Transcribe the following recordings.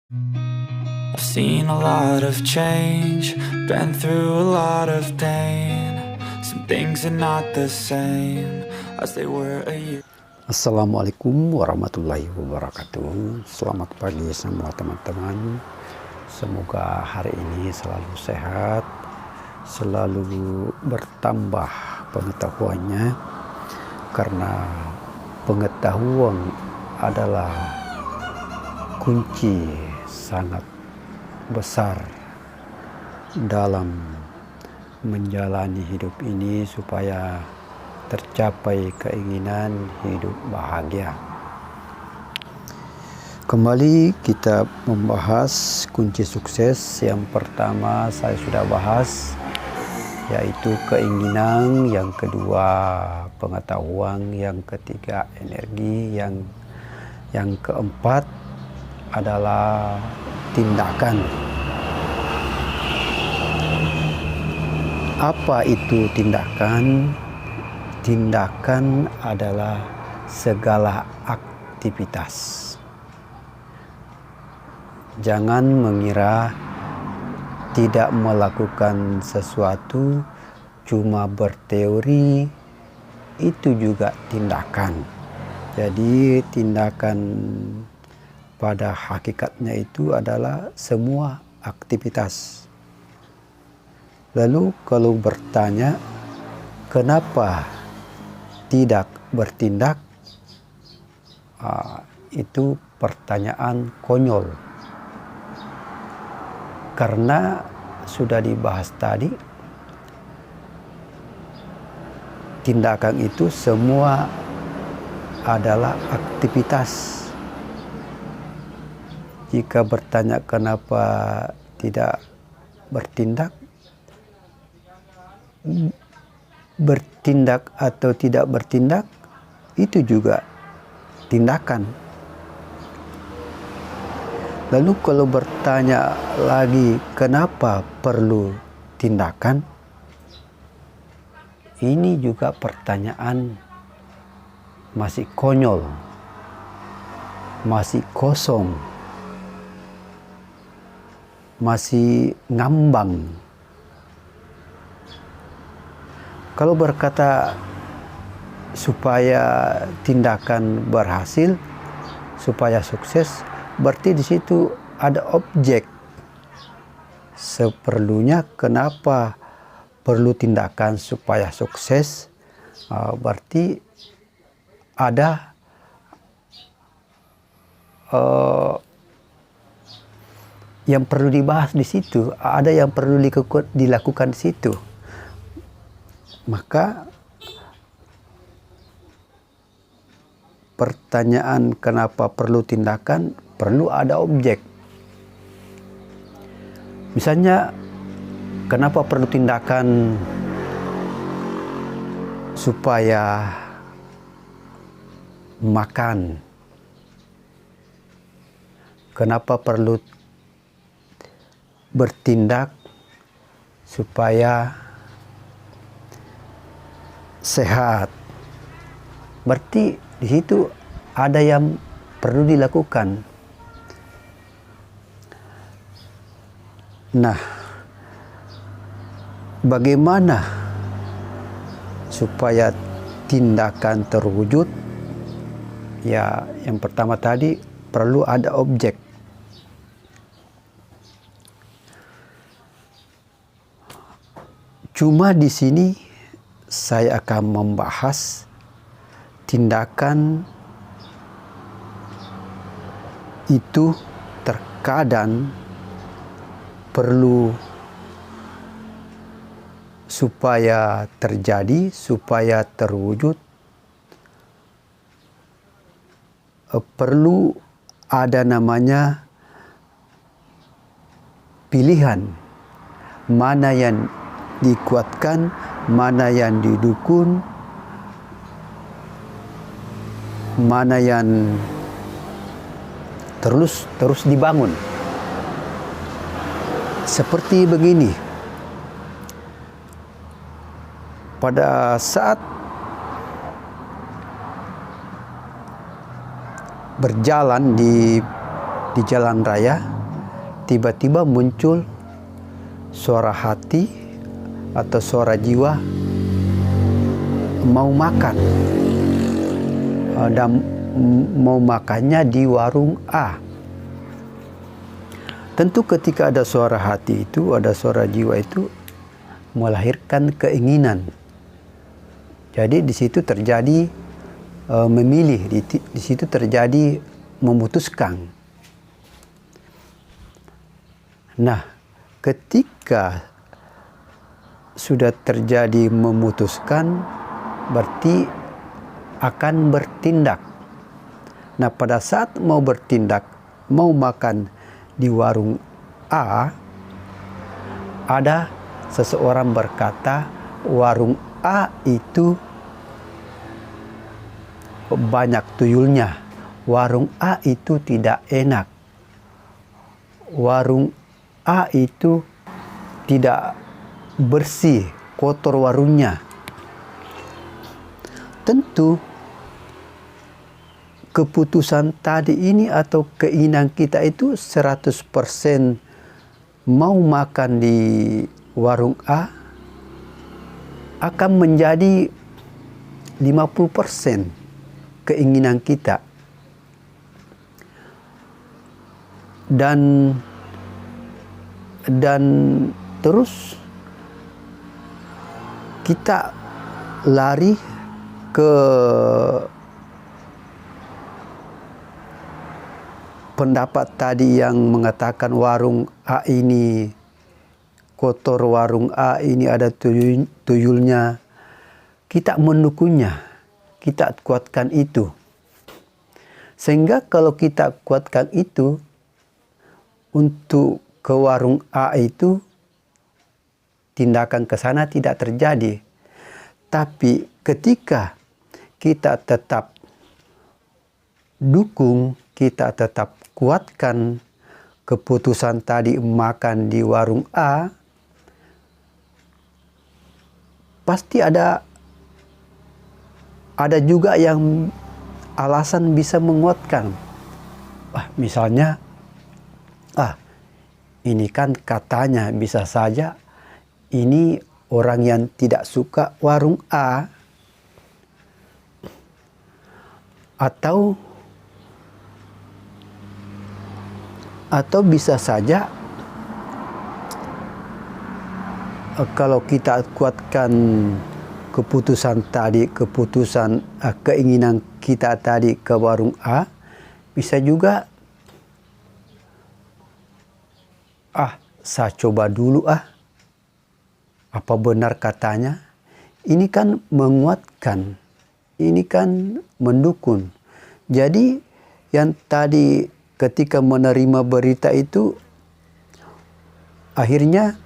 I've seen a lot of change, been through a lot of pain. Some things are not the same as they were a year. Assalamualaikum warahmatullahi wabarakatuh. Selamat pagi semua teman-teman. Semoga hari ini selalu sehat, selalu bertambah pengetahuannya, karena pengetahuan adalah kunci sangat besar dalam menjalani hidup ini supaya tercapai keinginan hidup bahagia. Kembali kita membahas kunci sukses. Yang pertama saya sudah bahas, yaitu keinginan, yang kedua pengetahuan, yang ketiga energi, yang keempat adalah tindakan. Apa itu tindakan? Tindakan adalah segala aktivitas. Jangan mengira tidak melakukan sesuatu cuma berteori, itu juga tindakan. Jadi tindakan pada hakikatnya itu adalah semua aktivitas. Lalu kalau bertanya, kenapa tidak bertindak? Itu pertanyaan konyol. Karena sudah dibahas tadi, tindakan itu semua adalah aktivitas. Jika bertanya kenapa tidak bertindak, bertindak atau tidak bertindak itu juga tindakan. Lalu kalau bertanya lagi kenapa perlu tindakan, ini juga pertanyaan masih konyol, masih kosong, masih ngambang. Kalau berkata supaya tindakan berhasil, supaya sukses, berarti di situ ada objek. Seperlunya kenapa perlu tindakan supaya sukses? Berarti ada yang perlu dibahas di situ, ada yang perlu dilakukan di situ. Maka pertanyaan kenapa perlu tindakan, perlu ada objek. Misalnya, kenapa perlu tindakan supaya makan? Kenapa perlu bertindak supaya sehat? Berarti di situ ada yang perlu dilakukan. Nah, bagaimana supaya tindakan terwujud? Ya, yang pertama tadi perlu ada objek. Cuma di sini saya akan membahas tindakan itu terkadang perlu supaya terjadi, supaya terwujud, perlu ada namanya pilihan. Mana yang dikuatkan, mana yang didukung, mana yang terus dibangun. Seperti begini, pada saat berjalan di jalan raya, tiba-tiba muncul suara hati atau suara jiwa mau makan, dan mau makannya di warung A. Tentu ketika ada suara hati itu, ada suara jiwa itu melahirkan keinginan. Jadi di situ terjadi memilih, di situ terjadi memutuskan. Nah, ketika sudah terjadi memutuskan, berarti akan bertindak. Nah, pada saat mau bertindak, mau makan di warung A, ada seseorang berkata, warung A itu banyak tuyulnya, warung A itu tidak enak, warung A itu tidak bersih, kotor warungnya. Tentu keputusan tadi ini atau keinginan kita itu 100% mau makan di warung A akan menjadi 50% keinginan kita. Dan terus kita lari ke pendapat tadi yang mengatakan warung A ini kotor, warung A ini ada tuyulnya. Kita mendukungnya, kita kuatkan itu. Sehingga kalau kita kuatkan itu, untuk ke warung A itu tindakan ke sana tidak terjadi. Tapi ketika kita tetap dukung, kita tetap kuatkan keputusan tadi makan di warung A, pasti ada juga yang alasan bisa menguatkan. Misalnya, ini kan katanya bisa saja ini orang yang tidak suka warung A, atau bisa saja kalau kita kuatkan keputusan tadi, keinginan kita tadi ke warung A, bisa juga saya coba dulu apa benar katanya. Ini kan menguatkan, ini kan mendukung. Jadi yang tadi ketika menerima berita itu, akhirnya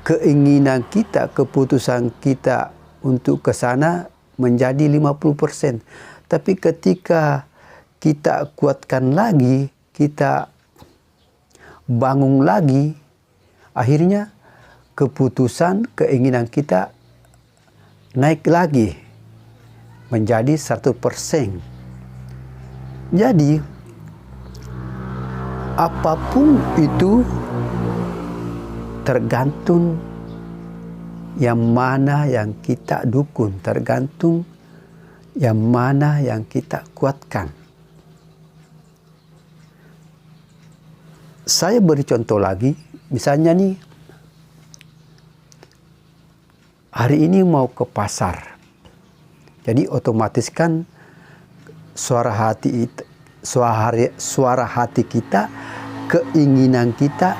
keinginan kita, keputusan kita untuk ke sana menjadi 50%. Tapi ketika kita kuatkan lagi, kita bangun lagi, akhirnya keputusan, keinginan kita naik lagi menjadi 100%. Jadi apapun itu tergantung yang mana yang kita dukung, tergantung yang mana yang kita kuatkan. Saya beri contoh lagi, misalnya nih, hari ini mau ke pasar. Jadi otomatis kan suara hati kita, keinginan kita,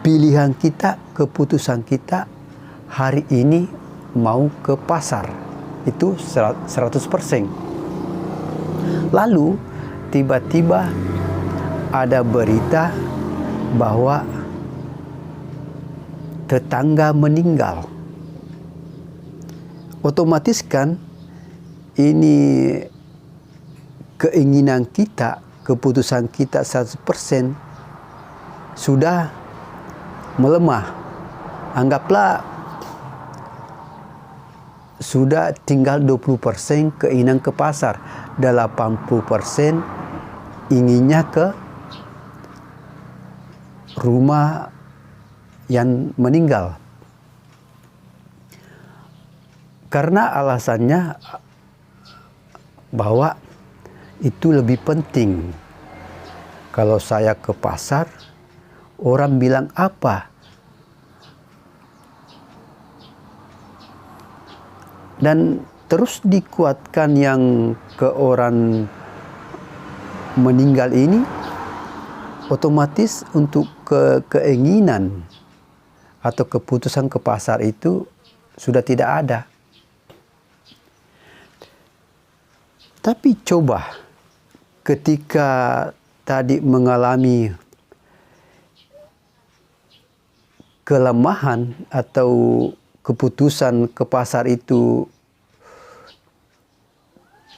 pilihan kita, keputusan kita hari ini mau ke pasar. Itu 100%. Lalu tiba-tiba ada berita bahwa tetangga meninggal. Otomatis kan ini keinginan kita, keputusan kita 100% sudah melemah. Anggaplah sudah tinggal 20% keinginan ke pasar, 80% inginnya ke rumah yang meninggal. Karena alasannya bahwa itu lebih penting. Kalau saya ke pasar, orang bilang apa? Dan terus dikuatkan yang ke orang meninggal ini, otomatis untuk keinginan atau keputusan ke pasar itu sudah tidak ada. Tapi coba ketika tadi mengalami kelemahan atau keputusan ke pasar itu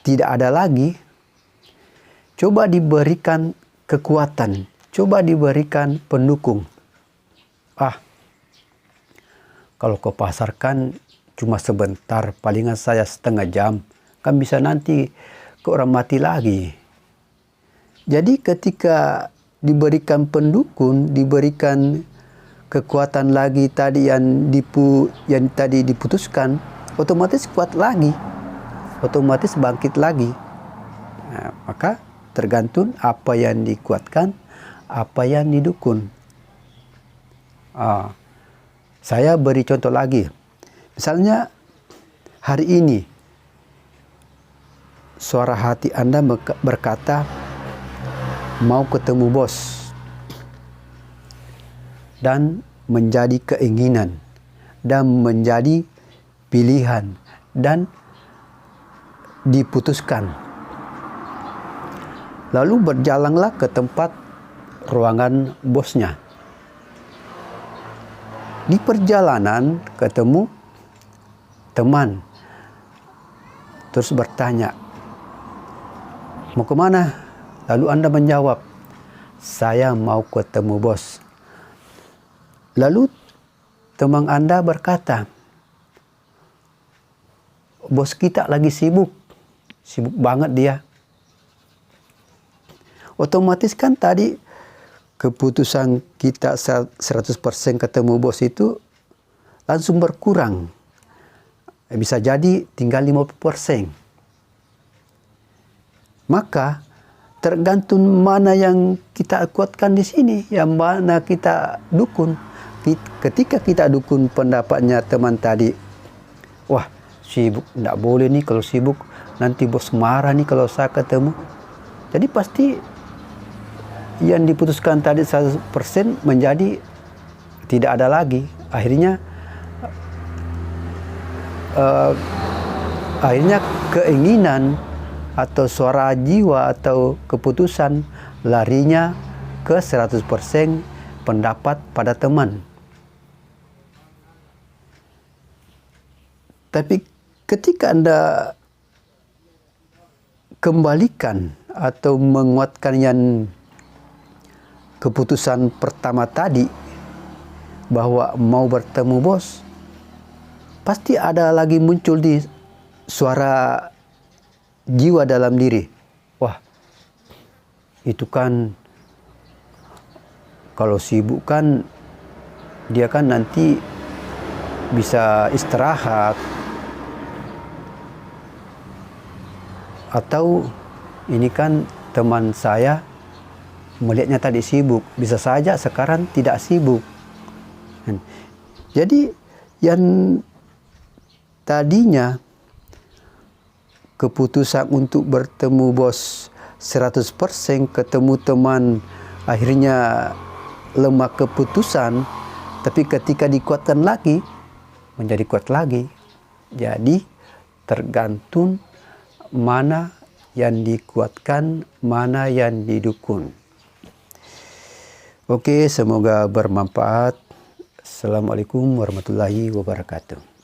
tidak ada lagi, coba diberikan kekuatan, coba diberikan pendukung. Kalau ke pasar kan cuma sebentar, palingan saya setengah jam, kan bisa nanti ke orang mati lagi. Jadi ketika diberikan pendukung, diberikan kekuatan lagi tadi yang tadi diputuskan, otomatis kuat lagi, otomatis bangkit lagi. Nah, maka tergantung apa yang dikuatkan, apa yang didukung. Saya beri contoh lagi. Misalnya hari ini suara hati Anda berkata mau ketemu bos, dan menjadi keinginan, dan menjadi pilihan, dan diputuskan. Lalu berjalanlah ke tempat ruangan bosnya. Di perjalanan ketemu teman, terus bertanya, mau kemana? Lalu Anda menjawab, saya mau ketemu bos. Lalu teman Anda berkata, bos kita lagi sibuk banget dia. Otomatis kan tadi keputusan kita 100% ketemu bos itu langsung berkurang. Bisa jadi tinggal 50%. Maka tergantung mana yang kita kuatkan di sini, yang mana kita dukung. Ketika kita dukung pendapatnya teman tadi, wah sibuk, tidak boleh nih kalau sibuk, nanti bos marah nih kalau saya ketemu. Jadi pasti yang diputuskan tadi 100% menjadi tidak ada lagi. Akhirnya keinginan atau suara jiwa atau keputusan larinya ke 100% pendapat pada teman. Tapi ketika Anda kembalikan atau menguatkan yang keputusan pertama tadi bahwa mau bertemu bos, pasti ada lagi muncul di suara jiwa dalam diri. Wah, itu kan kalau sibuk kan dia kan nanti bisa istirahat, atau ini kan teman saya melihatnya tadi sibuk, bisa saja sekarang tidak sibuk. Jadi yang tadinya keputusan untuk bertemu bos 100%, ketemu teman akhirnya lemah keputusan, tapi ketika dikuatkan lagi menjadi kuat lagi. Jadi tergantung mana yang dikuatkan, mana yang didukung. Oke, semoga bermanfaat. Assalamualaikum warahmatullahi wabarakatuh.